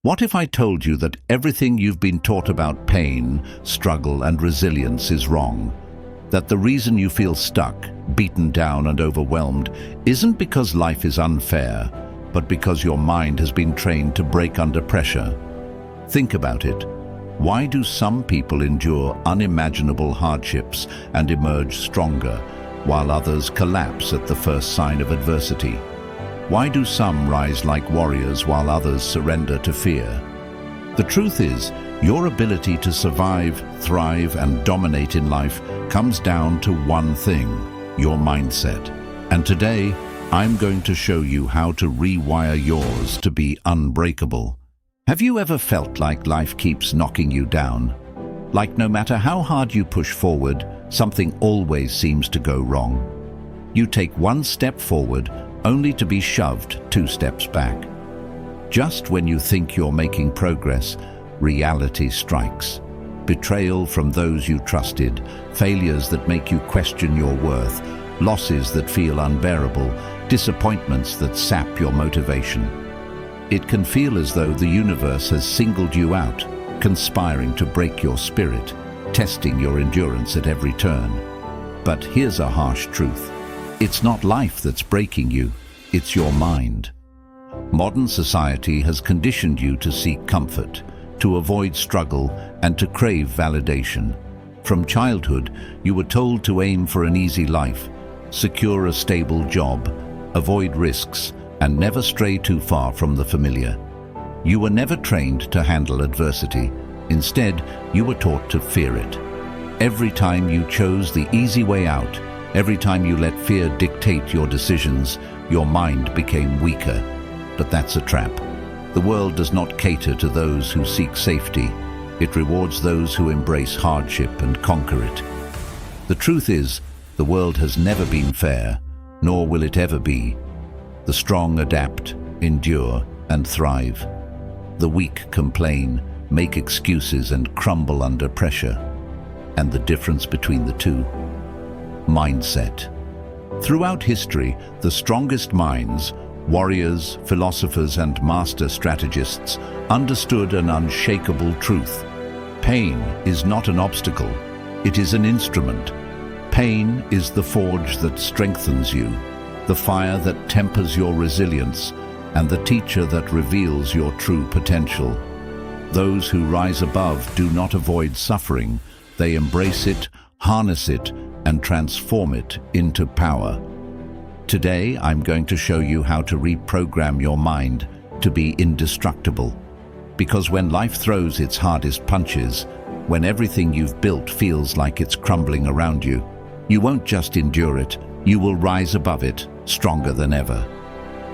What if I told you that everything you've been taught about pain, struggle, and resilience is wrong? That the reason you feel stuck, beaten down, and overwhelmed isn't because life is unfair, but because your mind has been trained to break under pressure? Think about it. Why do some people endure unimaginable hardships and emerge stronger, while others collapse at the first sign of adversity? Why do some rise like warriors while others surrender to fear? The truth is, your ability to survive, thrive, and dominate in life comes down to one thing: your mindset. And today, I'm going to show you how to rewire yours to be unbreakable. Have you ever felt like life keeps knocking you down? Like no matter how hard you push forward, something always seems to go wrong. You take one step forward, only to be shoved 2 steps back. Just when you think you're making progress, reality strikes. Betrayal from those you trusted, failures that make you question your worth, losses that feel unbearable, disappointments that sap your motivation. It can feel as though the universe has singled you out, conspiring to break your spirit, testing your endurance at every turn. But here's a harsh truth. It's not life that's breaking you, it's your mind. Modern society has conditioned you to seek comfort, to avoid struggle, and to crave validation. From childhood, you were told to aim for an easy life, secure a stable job, avoid risks, and never stray too far from the familiar. You were never trained to handle adversity. Instead, you were taught to fear it. Every time you chose the easy way out, every time you let fear dictate your decisions, your mind became weaker. But that's a trap. The world does not cater to those who seek safety. It rewards those who embrace hardship and conquer it. The truth is, the world has never been fair, nor will it ever be. The strong adapt, endure, and thrive. The weak complain, make excuses, and crumble under pressure. And the difference between the two? Mindset. Throughout history, the strongest minds, warriors, philosophers, and master strategists, understood an unshakable truth. Pain is not an obstacle, it is an instrument. Pain is the forge that strengthens you, the fire that tempers your resilience, and the teacher that reveals your true potential. Those who rise above do not avoid suffering, they embrace it, harness it, and transform it into power. Today, I'm going to show you how to reprogram your mind to be indestructible. Because when life throws its hardest punches, when everything you've built feels like it's crumbling around you, you won't just endure it, you will rise above it, stronger than ever.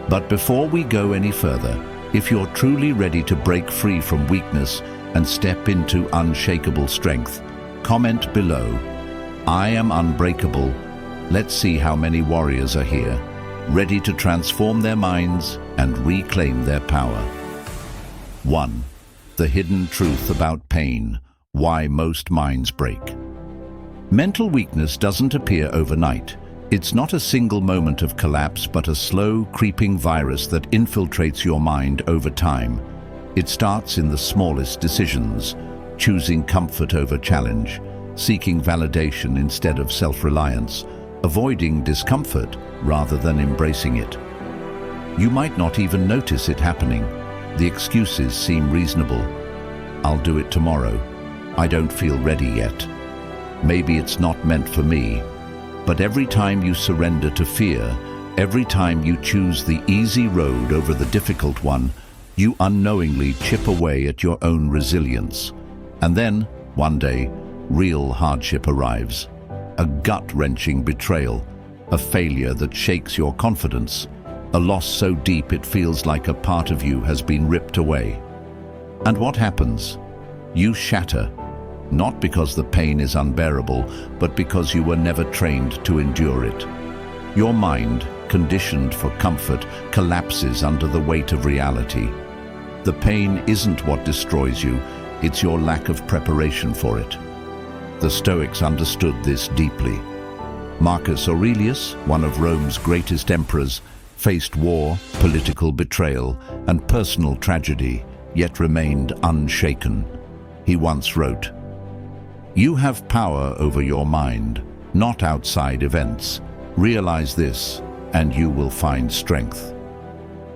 But before we go any further, if you're truly ready to break free from weakness and step into unshakable strength, comment below. I am unbreakable. Let's see how many warriors are here, ready to transform their minds and reclaim their power. 1. The hidden truth about pain. Why most minds break. Mental weakness doesn't appear overnight. It's not a single moment of collapse, but a slow, creeping virus that infiltrates your mind over time. It starts in the smallest decisions, choosing comfort over challenge, seeking validation instead of self-reliance, avoiding discomfort rather than embracing it. You might not even notice it happening. The excuses seem reasonable. I'll do it tomorrow. I don't feel ready yet. Maybe it's not meant for me. But every time you surrender to fear, every time you choose the easy road over the difficult one, you unknowingly chip away at your own resilience. And then, one day, real hardship arrives. A gut-wrenching betrayal, a failure that shakes your confidence, a loss so deep it feels like a part of you has been ripped away. And what happens? You shatter, not because the pain is unbearable, but because you were never trained to endure it. Your mind, conditioned for comfort, collapses under the weight of reality. The pain isn't what destroys you, it's your lack of preparation for it. The Stoics understood this deeply. Marcus Aurelius, one of Rome's greatest emperors, faced war, political betrayal, and personal tragedy, yet remained unshaken. He once wrote, "You have power over your mind, not outside events. Realize this, and you will find strength."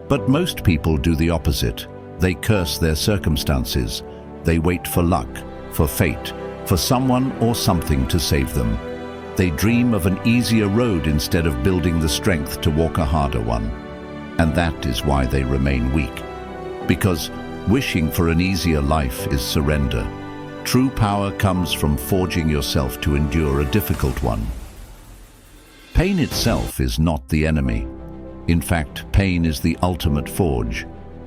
But most people do the opposite. They curse their circumstances. They wait for luck, for fate, for someone or something to save them. They dream of an easier road instead of building the strength to walk a harder one. And that is why they remain weak. Because wishing for an easier life is surrender. True power comes from forging yourself to endure a difficult one. Pain itself is not the enemy. In fact, pain is the ultimate forge.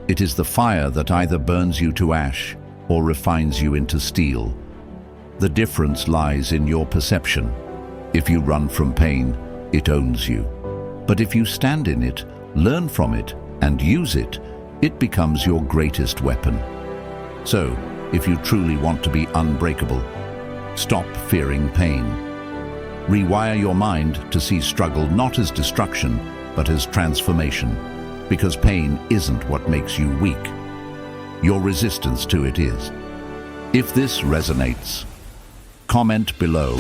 It is the fire that either burns you to ash or refines you into steel. The difference lies in your perception. If you run from pain, it owns you. But if you stand in it, learn from it, and use it, it becomes your greatest weapon. So, if you truly want to be unbreakable, stop fearing pain. Rewire your mind to see struggle not as destruction, but as transformation, because pain isn't what makes you weak. Your resistance to it is. If this resonates, comment below,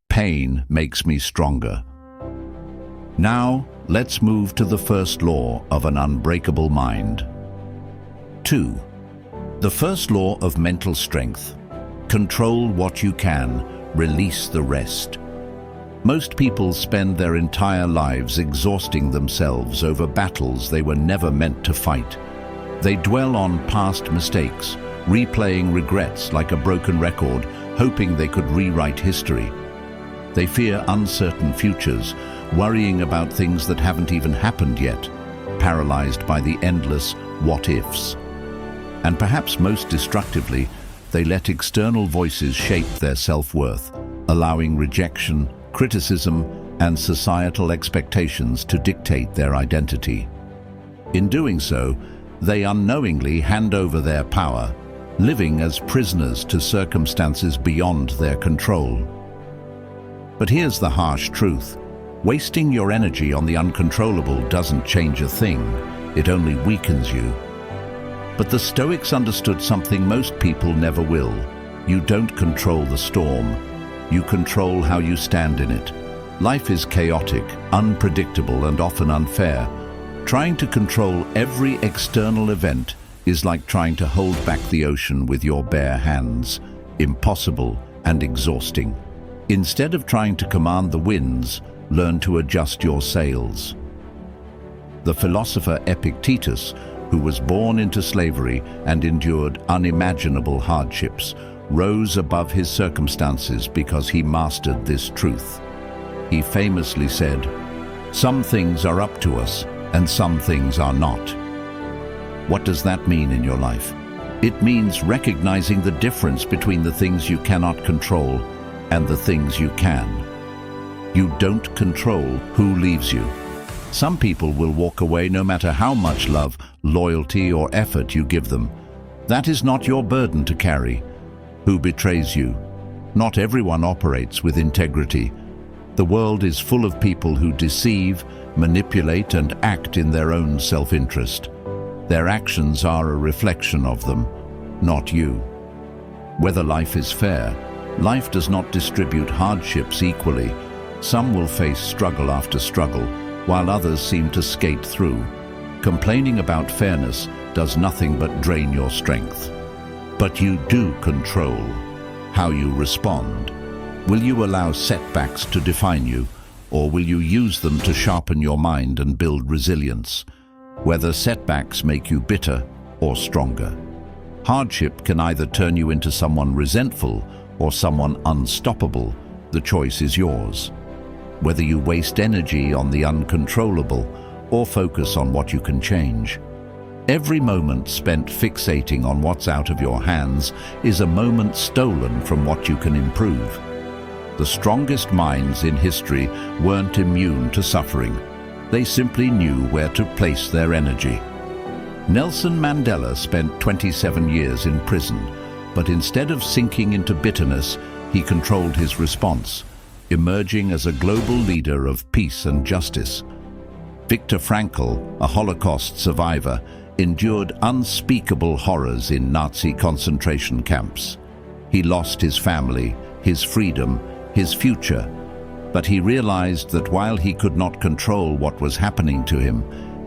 "Pain makes me stronger." Now, let's move to the first law of an unbreakable mind. 2. The first law of mental strength. Control what you can, release the rest. Most people spend their entire lives exhausting themselves over battles they were never meant to fight. They dwell on past mistakes, replaying regrets like a broken record, hoping they could rewrite history. They fear uncertain futures, worrying about things that haven't even happened yet, paralyzed by the endless what-ifs. And perhaps most destructively, they let external voices shape their self-worth, allowing rejection, criticism, and societal expectations to dictate their identity. In doing so, they unknowingly hand over their power, living as prisoners to circumstances beyond their control. But here's the harsh truth. Wasting your energy on the uncontrollable doesn't change a thing. It only weakens you. But the Stoics understood something most people never will. You don't control the storm. You control how you stand in it. Life is chaotic, unpredictable, and often unfair. Trying to control every external event is like trying to hold back the ocean with your bare hands. Impossible and exhausting. Instead of trying to command the winds, learn to adjust your sails. The philosopher Epictetus, who was born into slavery and endured unimaginable hardships, rose above his circumstances because he mastered this truth. He famously said, "Some things are up to us, and some things are not." What does that mean in your life? It means recognizing the difference between the things you cannot control and the things you can. You don't control who leaves you. Some people will walk away no matter how much love, loyalty, or effort you give them. That is not your burden to carry. Who betrays you? Not everyone operates with integrity. The world is full of people who deceive, manipulate, and act in their own self-interest. Their actions are a reflection of them, not you. Whether life is fair, life does not distribute hardships equally. Some will face struggle after struggle, while others seem to skate through. Complaining about fairness does nothing but drain your strength. But you do control how you respond. Will you allow setbacks to define you, or will you use them to sharpen your mind and build resilience? Whether setbacks make you bitter or stronger. Hardship can either turn you into someone resentful or someone unstoppable. The choice is yours. Whether you waste energy on the uncontrollable or focus on what you can change. Every moment spent fixating on what's out of your hands is a moment stolen from what you can improve. The strongest minds in history weren't immune to suffering. They simply knew where to place their energy. Nelson Mandela spent 27 years in prison, but instead of sinking into bitterness, he controlled his response, emerging as a global leader of peace and justice. Viktor Frankl, a Holocaust survivor, endured unspeakable horrors in Nazi concentration camps. He lost his family, his freedom, his future, but he realized that while he could not control what was happening to him,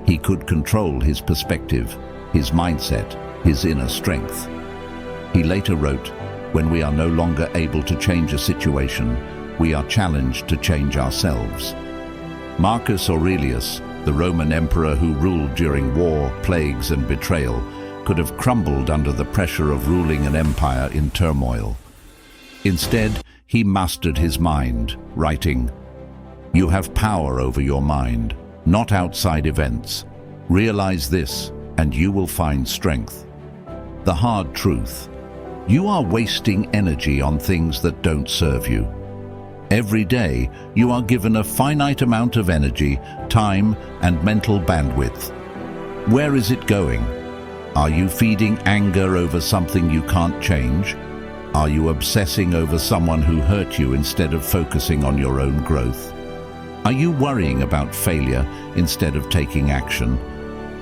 he could control his perspective, his mindset, his inner strength. He later wrote, "When we are no longer able to change a situation, we are challenged to change ourselves." Marcus Aurelius, the Roman emperor who ruled during war, plagues, and betrayal, could have crumbled under the pressure of ruling an empire in turmoil. Instead, he mastered his mind, writing, "You have power over your mind, not outside events. Realize this, and you will find strength." The hard truth: you are wasting energy on things that don't serve you. Every day, you are given a finite amount of energy, time, and mental bandwidth. Where is it going? Are you feeding anger over something you can't change? Are you obsessing over someone who hurt you instead of focusing on your own growth? Are you worrying about failure instead of taking action?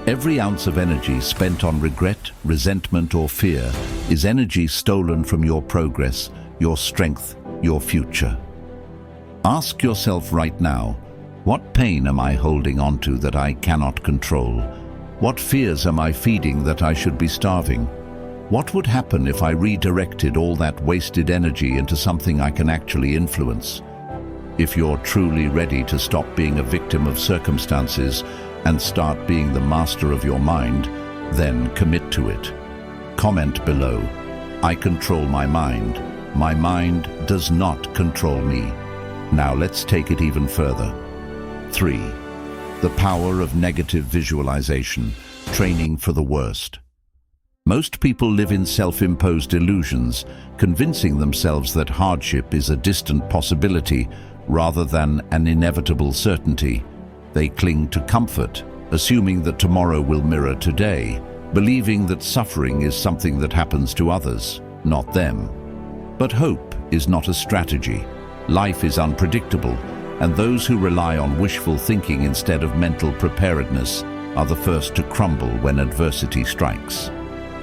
Every ounce of energy spent on regret, resentment, or fear is energy stolen from your progress, your strength, your future. Ask yourself right now, what pain am I holding onto that I cannot control? What fears am I feeding that I should be starving? What would happen if I redirected all that wasted energy into something I can actually influence? If you're truly ready to stop being a victim of circumstances and start being the master of your mind, then commit to it. Comment below, "I control my mind. My mind does not control me." Now let's take it even further. 3. The power of negative visualization, training for the worst. Most people live in self-imposed illusions, convincing themselves that hardship is a distant possibility rather than an inevitable certainty. They cling to comfort, assuming that tomorrow will mirror today, believing that suffering is something that happens to others, not them. But hope is not a strategy. Life is unpredictable, and those who rely on wishful thinking instead of mental preparedness are the first to crumble when adversity strikes.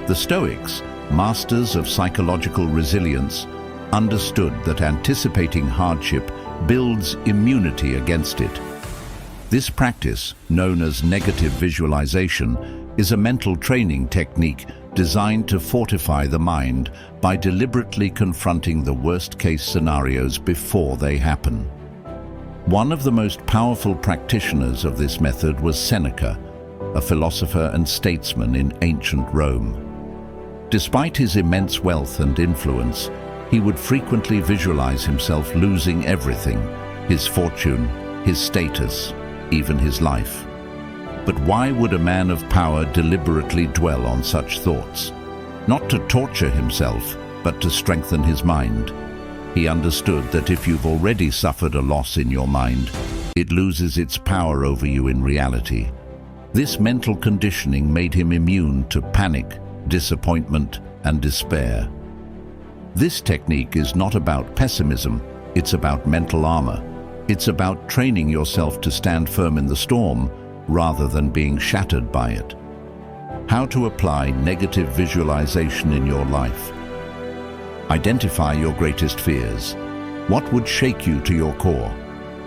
The Stoics, masters of psychological resilience, understood that anticipating hardship builds immunity against it. This practice, known as negative visualization, is a mental training technique designed to fortify the mind by deliberately confronting the worst-case scenarios before they happen. One of the most powerful practitioners of this method was Seneca, a philosopher and statesman in ancient Rome. Despite his immense wealth and influence, he would frequently visualize himself losing everything: his fortune, his status, even his life. But why would a man of power deliberately dwell on such thoughts? Not to torture himself, but to strengthen his mind. He understood that if you've already suffered a loss in your mind, it loses its power over you in reality. This mental conditioning made him immune to panic, disappointment, and despair. This technique is not about pessimism, it's about mental armor. It's about training yourself to stand firm in the storm rather than being shattered by it. How to apply negative visualization in your life. Identify your greatest fears. What would shake you to your core?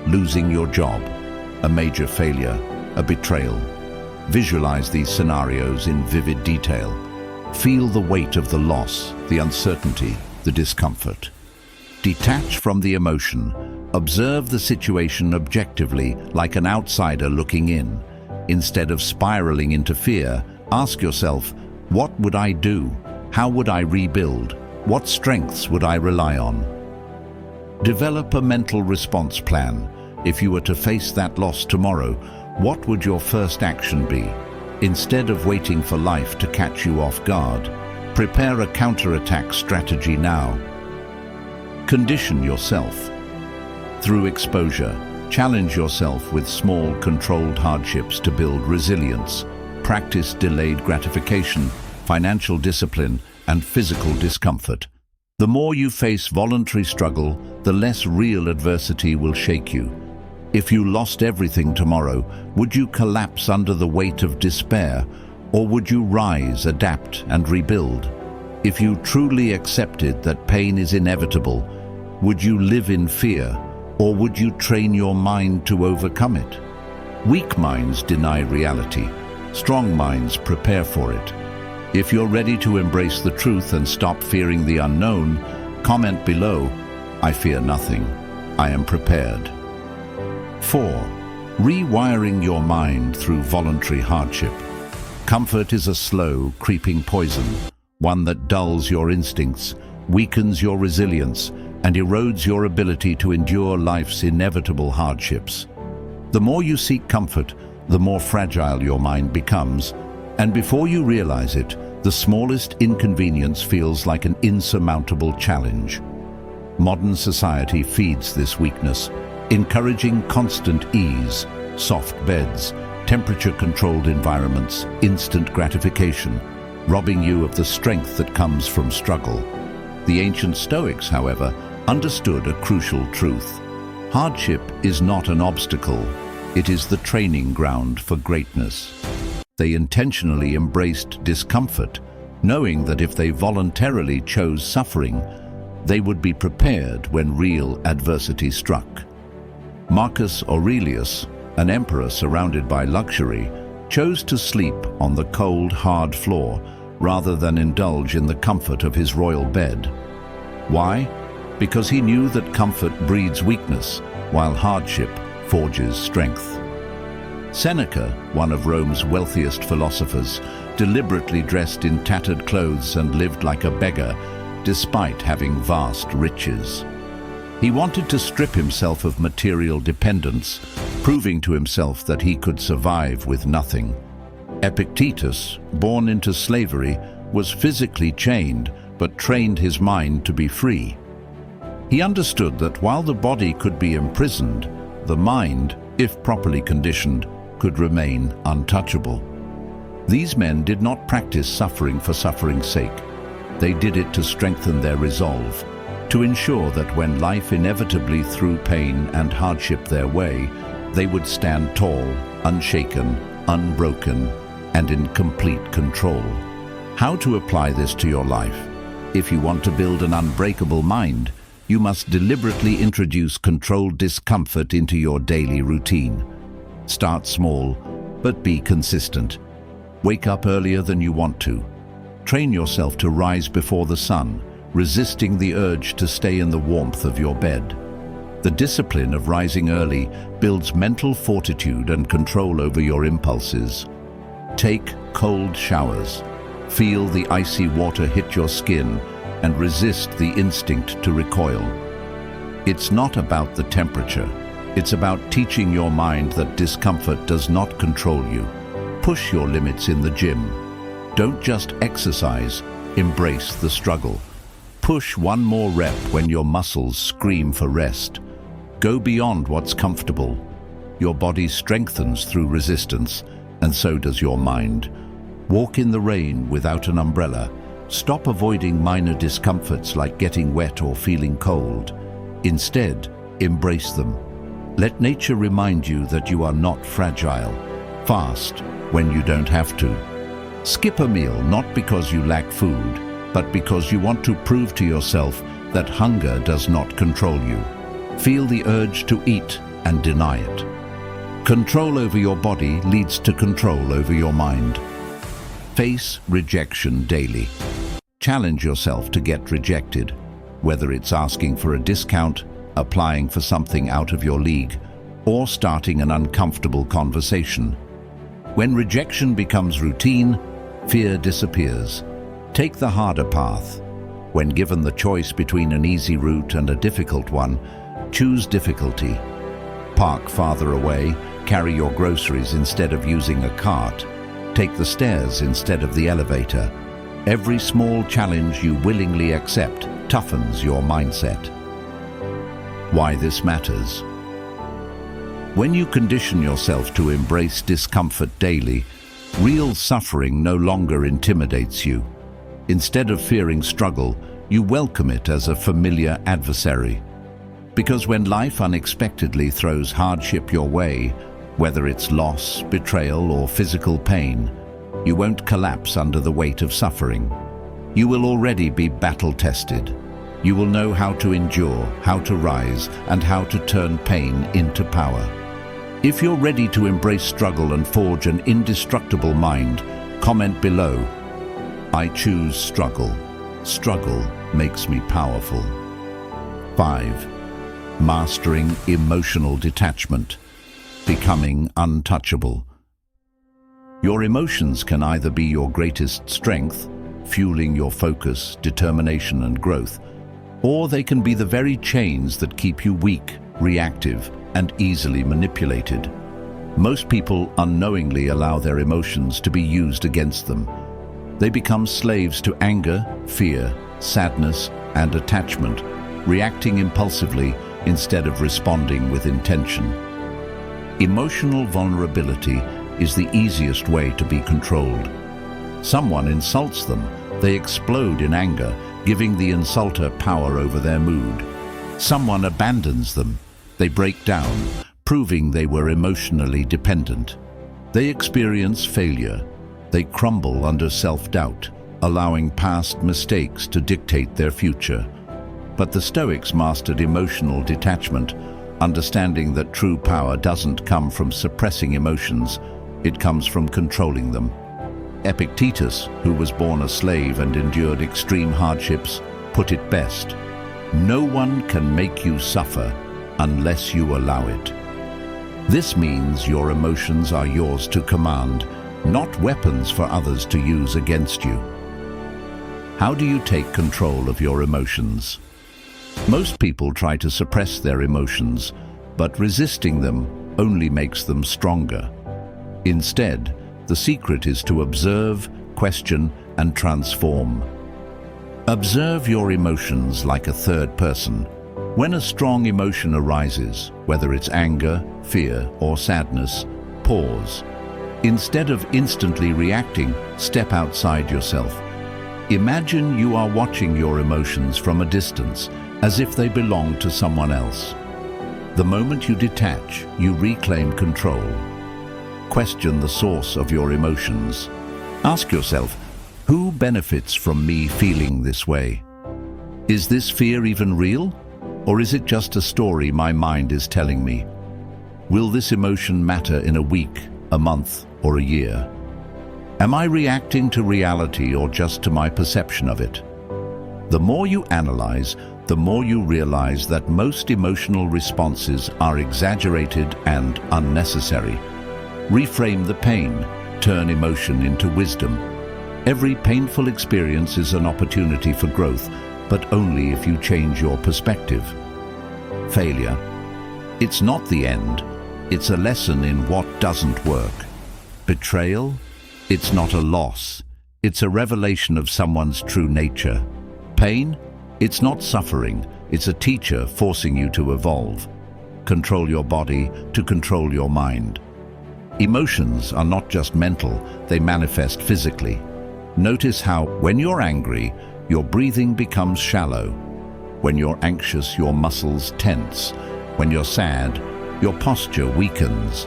Losing your job, a major failure, a betrayal. Visualize these scenarios in vivid detail. Feel the weight of the loss, the uncertainty, the discomfort. Detach from the emotion. Observe the situation objectively, like an outsider looking in. Instead of spiraling into fear, ask yourself, what would I do? How would I rebuild? What strengths would I rely on? Develop a mental response plan. If you were to face that loss tomorrow, what would your first action be? Instead of waiting for life to catch you off guard, prepare a counterattack strategy now. Condition yourself. Through exposure, challenge yourself with small, controlled hardships to build resilience. Practice delayed gratification, financial discipline, and physical discomfort. The more you face voluntary struggle, the less real adversity will shake you. If you lost everything tomorrow, would you collapse under the weight of despair, Or would you rise, adapt, and rebuild? If you truly accepted that pain is inevitable, would you live in fear, or would you train your mind to overcome it? Weak minds deny reality. Strong minds prepare for it. If you're ready to embrace the truth and stop fearing the unknown, comment below, "I fear nothing. I am prepared." 4. Rewiring your mind through voluntary hardship. Comfort is a slow, creeping poison, one that dulls your instincts, weakens your resilience, and erodes your ability to endure life's inevitable hardships. The more you seek comfort, the more fragile your mind becomes, and before you realize it, the smallest inconvenience feels like an insurmountable challenge. Modern society feeds this weakness, encouraging constant ease, soft beds, temperature-controlled environments, instant gratification, robbing you of the strength that comes from struggle. The ancient Stoics, however, understood a crucial truth. Hardship is not an obstacle, it is the training ground for greatness. They intentionally embraced discomfort, knowing that if they voluntarily chose suffering, they would be prepared when real adversity struck. Marcus Aurelius, an emperor surrounded by luxury, chose to sleep on the cold, hard floor rather than indulge in the comfort of his royal bed. Why? Because he knew that comfort breeds weakness, while hardship forges strength. Seneca, one of Rome's wealthiest philosophers, deliberately dressed in tattered clothes and lived like a beggar, despite having vast riches. He wanted to strip himself of material dependence, proving to himself that he could survive with nothing. Epictetus, born into slavery, was physically chained, but trained his mind to be free. He understood that while the body could be imprisoned, the mind, if properly conditioned, could remain untouchable. These men did not practice suffering for suffering's sake. They did it to strengthen their resolve, to ensure that when life inevitably threw pain and hardship their way, they would stand tall, unshaken, unbroken, and in complete control. How to apply this to your life? If you want to build an unbreakable mind, you must deliberately introduce controlled discomfort into your daily routine. Start small, but be consistent. Wake up earlier than you want to. Train yourself to rise before the sun, resisting the urge to stay in the warmth of your bed. The discipline of rising early builds mental fortitude and control over your impulses. Take cold showers. Feel the icy water hit your skin and resist the instinct to recoil. It's not about the temperature. It's about teaching your mind that discomfort does not control you. Push your limits in the gym. Don't just exercise, embrace the struggle. Push one more rep when your muscles scream for rest. Go beyond what's comfortable. Your body strengthens through resistance, and so does your mind. Walk in the rain without an umbrella. Stop avoiding minor discomforts like getting wet or feeling cold. Instead, embrace them. Let nature remind you that you are not fragile. Fast when you don't have to. Skip a meal not because you lack food, but because you want to prove to yourself that hunger does not control you. Feel the urge to eat and deny it. Control over your body leads to control over your mind. Face rejection daily. Challenge yourself to get rejected, whether it's asking for a discount, applying for something out of your league, or starting an uncomfortable conversation. When rejection becomes routine, fear disappears. Take the harder path. When given the choice between an easy route and a difficult one, choose difficulty. Park farther away, carry your groceries instead of using a cart, take the stairs instead of the elevator. Every small challenge you willingly accept toughens your mindset. Why this matters? When you condition yourself to embrace discomfort daily, real suffering no longer intimidates you. Instead of fearing struggle, you welcome it as a familiar adversary. Because when life unexpectedly throws hardship your way, whether it's loss, betrayal, or physical pain, You won't collapse under the weight of suffering. You will already be battle-tested. You will know how to endure, how to rise, and how to turn pain into power. If you're ready to embrace struggle and forge an indestructible mind, comment below. I choose struggle. Struggle makes me powerful. 5. Mastering emotional detachment. Becoming untouchable. Your emotions can either be your greatest strength, fueling your focus, determination, and growth, or they can be the very chains that keep you weak, reactive, and easily manipulated. Most people unknowingly allow their emotions to be used against them. They become slaves to anger, fear, sadness, and attachment, reacting impulsively instead of responding with intention. Emotional vulnerability is the easiest way to be controlled. Someone insults them, they explode in anger, giving the insulter power over their mood. Someone abandons them, they break down, proving they were emotionally dependent. They experience failure. They crumble under self-doubt, allowing past mistakes to dictate their future. But the Stoics mastered emotional detachment, understanding that true power doesn't come from suppressing emotions, it comes from controlling them. Epictetus, who was born a slave and endured extreme hardships, put it best: "No one can make you suffer unless you allow it." This means your emotions are yours to command, not weapons for others to use against you. How do you take control of your emotions? Most people try to suppress their emotions, but resisting them only makes them stronger. Instead, the secret is to observe, question, and transform. Observe your emotions like a third person. When a strong emotion arises, whether it's anger, fear, or sadness, pause. Instead of instantly reacting, step outside yourself. Imagine you are watching your emotions from a distance, as if they belong to someone else. The moment you detach, you reclaim control. Question the source of your emotions. Ask yourself, who benefits from me feeling this way? Is this fear even real? Or is it just a story my mind is telling me? Will this emotion matter in a week, a month, or a year? Am I reacting to reality or just to my perception of it? The more you analyze, the more you realize that most emotional responses are exaggerated and unnecessary. Reframe the pain, turn emotion into wisdom. Every painful experience is an opportunity for growth, but only if you change your perspective. Failure. It's not the end. It's a lesson in what doesn't work. Betrayal. It's not a loss. It's a revelation of someone's true nature. Pain. It's not suffering. It's a teacher forcing you to evolve. Control your body to control your mind. Emotions are not just mental, they manifest physically. Notice how, when you're angry, your breathing becomes shallow. When you're anxious, your muscles tense. When you're sad, your posture weakens.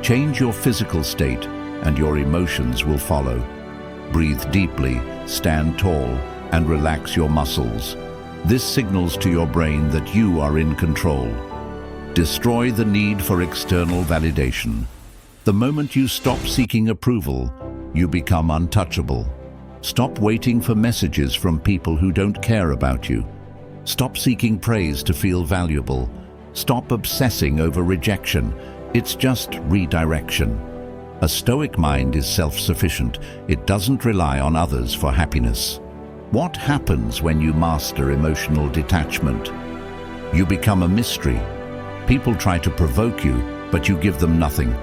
Change your physical state, and your emotions will follow. Breathe deeply, stand tall, and relax your muscles. This signals to your brain that you are in control. Destroy the need for external validation. The moment you stop seeking approval, you become untouchable. Stop waiting for messages from people who don't care about you. Stop seeking praise to feel valuable. Stop obsessing over rejection. It's just redirection. A Stoic mind is self-sufficient. It doesn't rely on others for happiness. What happens when you master emotional detachment? You become a mystery. People try to provoke you, but you give them nothing.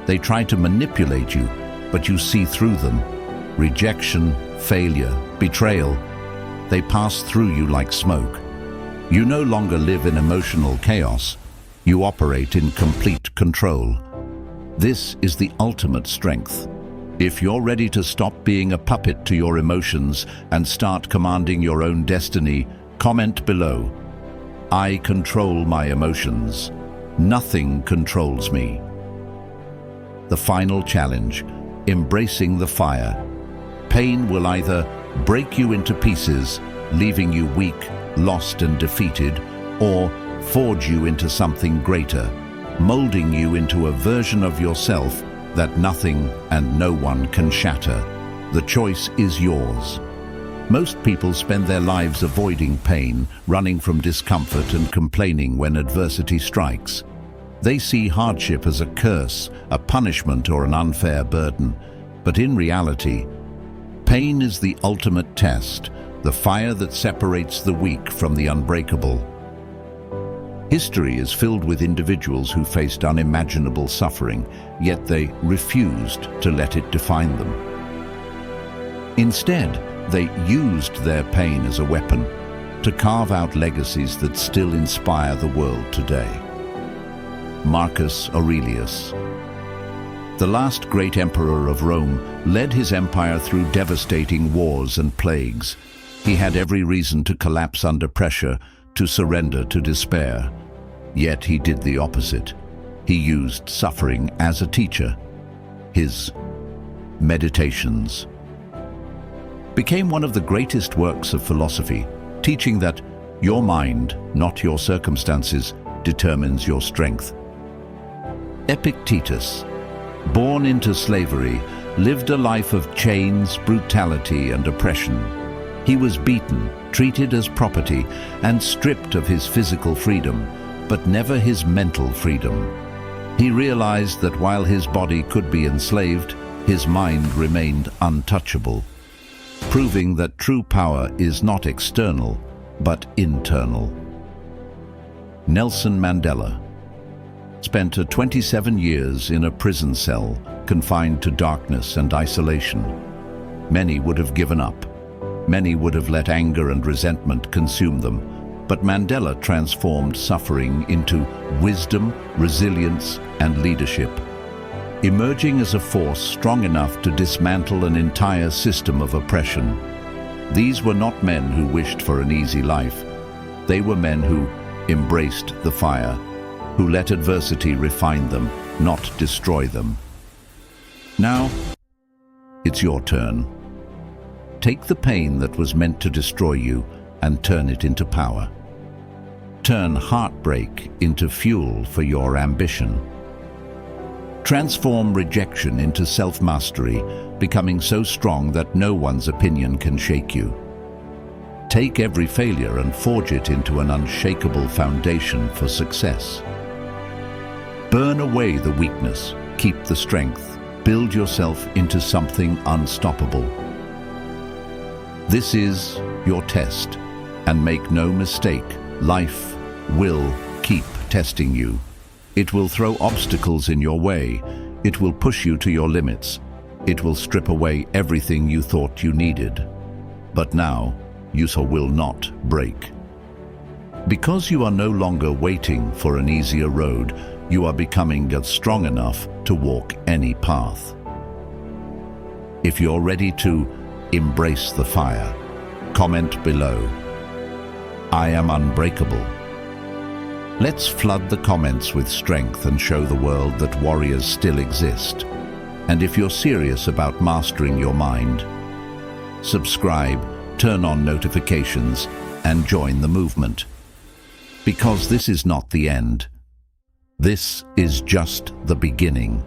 They try to manipulate you, but you see through them. Rejection, failure, betrayal, they pass through you like smoke. You no longer live in emotional chaos. You operate in complete control. This is the ultimate strength. If you're ready to stop being a puppet to your emotions and start commanding your own destiny, comment below. I control my emotions. Nothing controls me. The final challenge: embracing the fire. Pain will either break you into pieces, leaving you weak, lost and defeated, or forge you into something greater, molding you into a version of yourself that nothing and no one can shatter. The choice is yours. Most people spend their lives avoiding pain, running from discomfort and complaining when adversity strikes. They see hardship as a curse, a punishment, or an unfair burden. But in reality, pain is the ultimate test, the fire that separates the weak from the unbreakable. History is filled with individuals who faced unimaginable suffering, yet they refused to let it define them. Instead, they used their pain as a weapon to carve out legacies that still inspire the world today. Marcus Aurelius, the last great emperor of Rome, led his empire through devastating wars and plagues. He had every reason to collapse under pressure, to surrender to despair. Yet he did the opposite. He used suffering as a teacher. His Meditations became one of the greatest works of philosophy, teaching that your mind, not your circumstances, determines your strength. Epictetus, born into slavery, lived a life of chains, brutality, and oppression. He was beaten, treated as property, and stripped of his physical freedom, but never his mental freedom. He realized that while his body could be enslaved, his mind remained untouchable, proving that true power is not external, but internal. Nelson Mandela spent 27 years in a prison cell, confined to darkness and isolation. Many would have given up. Many would have let anger and resentment consume them. But Mandela transformed suffering into wisdom, resilience, and leadership, emerging as a force strong enough to dismantle an entire system of oppression. These were not men who wished for an easy life. They were men who embraced the fire, who let adversity refine them, not destroy them. Now, it's your turn. Take the pain that was meant to destroy you and turn it into power. Turn heartbreak into fuel for your ambition. Transform rejection into self-mastery, becoming so strong that no one's opinion can shake you. Take every failure and forge it into an unshakable foundation for success. Burn away the weakness, keep the strength, build yourself into something unstoppable. This is your test, and make no mistake, life will keep testing you. It will throw obstacles in your way. It will push you to your limits. It will strip away everything you thought you needed. But now, you will not break. Because you are no longer waiting for an easier road, you are becoming strong enough to walk any path. If you're ready to embrace the fire, comment below. I am unbreakable. Let's flood the comments with strength and show the world that warriors still exist. And if you're serious about mastering your mind, subscribe, turn on notifications, and join the movement. Because this is not the end. This is just the beginning.